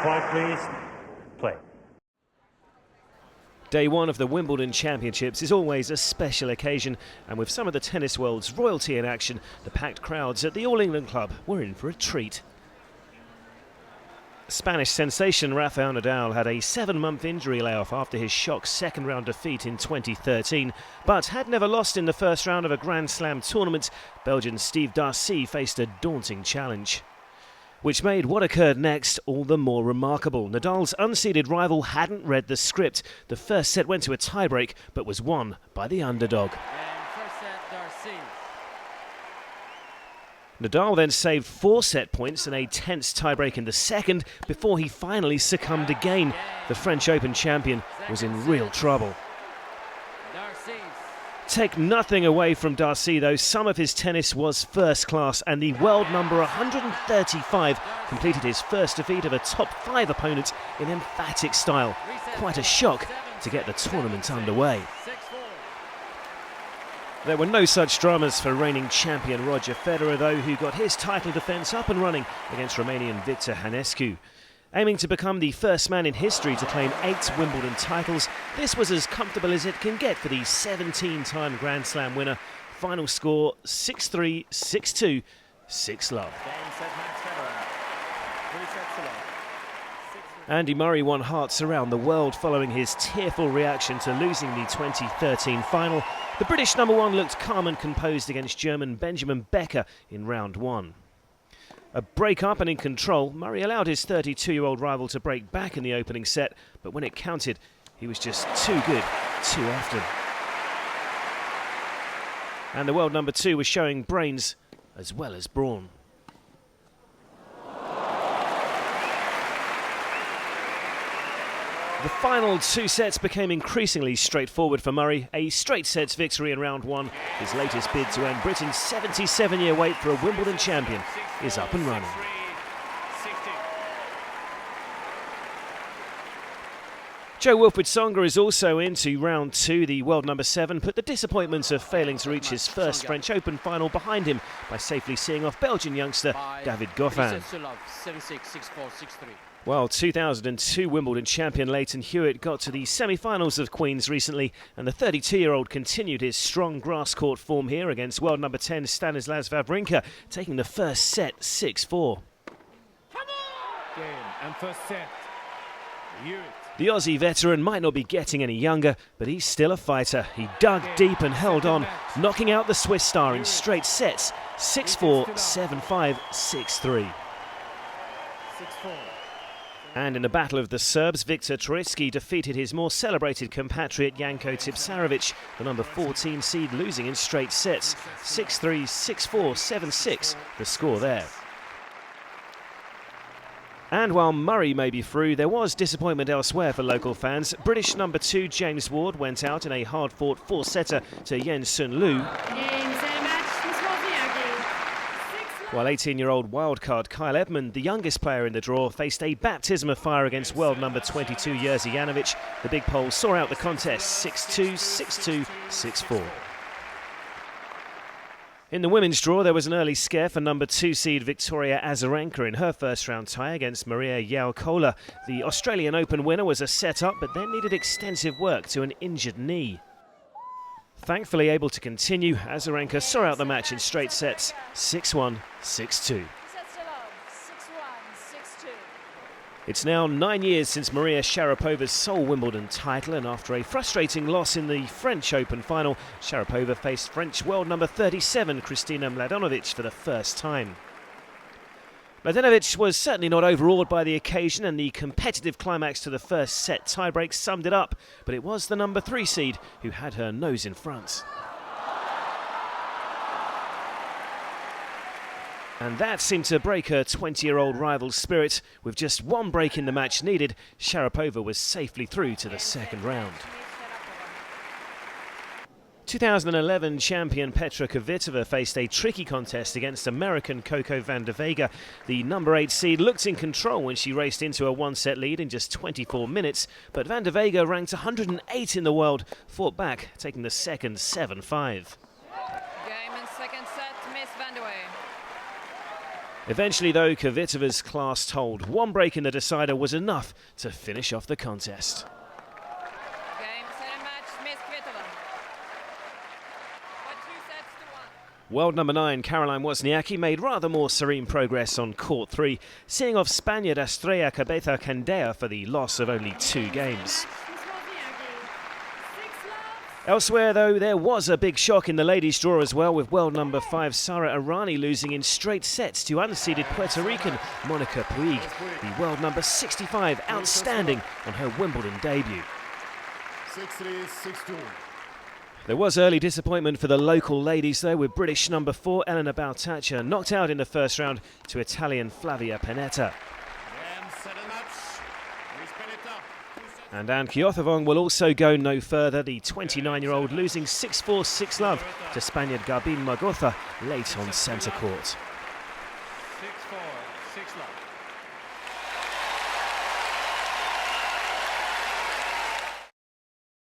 Point, please. Play. Day one of the Wimbledon Championships is always a special occasion, and with some of the tennis world's royalty in action, the packed crowds at the All England Club were in for a treat. Spanish sensation Rafael Nadal had a 7-month injury layoff after his shock second-round defeat in 2013, but had never lost in the first round of a Grand Slam tournament. Belgian Steve Darcy faced a daunting challenge, which made what occurred next all the more remarkable. Nadal's unseeded rival hadn't read the script. The first set went to a tiebreak, but was won by the underdog. Nadal then saved 4 set points and a tense tiebreak in the second before he finally succumbed again. The French Open champion was in real trouble. Take nothing away from Darcy, though. Some of his tennis was first class, and the world number 135 completed his first defeat of a top 5 opponent in emphatic style. Quite a shock to get the tournament underway. There were no such dramas for reigning champion Roger Federer, though, who got his title defence up and running against Romanian Victor Hanescu. Aiming to become the first man in history to claim 8 Wimbledon titles, this was as comfortable as it can get for the 17-time Grand Slam winner. Final score 6-3, 6-2, 6-love. Andy Murray won hearts around the world following his tearful reaction to losing the 2013 final. The British number 1 looked calm and composed against German Benjamin Becker in round 1. A break-up and in control, Murray allowed his 32-year-old rival to break back in the opening set, but when it counted, he was just too good, too often. And the world number 2 was showing brains as well as brawn. The final 2 sets became increasingly straightforward for Murray. A straight sets victory in round 1. His latest bid to end Britain's 77-year wait for a Wimbledon champion is up and running. Jo Wilfried Tsonga is also into round 2. The world number 7 put the disappointment of failing to reach his first French Open final behind him by safely seeing off Belgian youngster David Goffin. While 2002 Wimbledon champion Leighton Hewitt got to the semi-finals of Queen's recently, and the 32-year-old continued his strong grass-court form here against world number 10 Stanislas Wawrinka, taking the first set 6-4. And first set, Hewitt. The Aussie veteran might not be getting any younger, but he's still a fighter. He dug deep and held on, knocking out the Swiss star in straight sets 6-4, 7-5, 6-3. And in the battle of the Serbs, Viktor Troicki defeated his more celebrated compatriot Janko Tipsarevic, the number 14 seed, losing in straight sets 6-3, 6-4, 7-6, the score there. And while Murray may be through, there was disappointment elsewhere for local fans. British number 2 James Ward went out in a hard-fought 4-setter to Yen Sun Lu, while 18-year-old wildcard Kyle Edmund, the youngest player in the draw, faced a baptism of fire against world number 22 Jerzy Janowicz. The big Pole saw out the contest 6-2, 6-2, 6-4. In the women's draw, there was an early scare for number 2 seed Victoria Azarenka in her first round tie against Maria Yaukola. The Australian Open winner was a set-up, but then needed extensive work to an injured knee. Thankfully able to continue, Azarenka saw out the match in straight sets 6-1, 6-2. It's now 9 years since Maria Sharapova's sole Wimbledon title, and after a frustrating loss in the French Open final, Sharapova faced French world number 37 Kristina Mladenovic for the first time. Mladenovic was certainly not overawed by the occasion, and the competitive climax to the first set tiebreak summed it up, but it was the number 3 seed who had her nose in front. And that seemed to break her 20-year-old rival's spirit. With just 1 break in the match needed, Sharapova was safely through to the second round. 2011 champion Petra Kvitov faced a tricky contest against American Coco van der Vega. The number 8 seed looked in control when she raced into a 1-set lead in just 24 minutes, but van der Vega, ranked 108 in the world, fought back, taking the second 7-5. Game in second set, Miss van der Vega. Eventually, though, Kvitova's class told. One break in the decider was enough to finish off the contest. Game, set and match, Miss Kvitova. For 2 sets to 1. World number 9, Caroline Wozniacki, made rather more serene progress on court 3, seeing off Spaniard Estrella Cabeza Candea for the loss of only 2 games. Elsewhere, though, there was a big shock in the ladies' draw as well, with world number 5 Sara Errani losing in straight sets to unseeded Puerto Rican Monica Puig, the world number 65, outstanding on her Wimbledon debut. 6-3, 6-2. There was early disappointment for the local ladies, though, with British number 4 Elena Baltaccia knocked out in the first round to Italian Flavia Pennetta. And Anne Kiothevong will also go no further, the 29-year-old losing 6-4, 6-love to Spaniard Garbine Magoza late on centre court.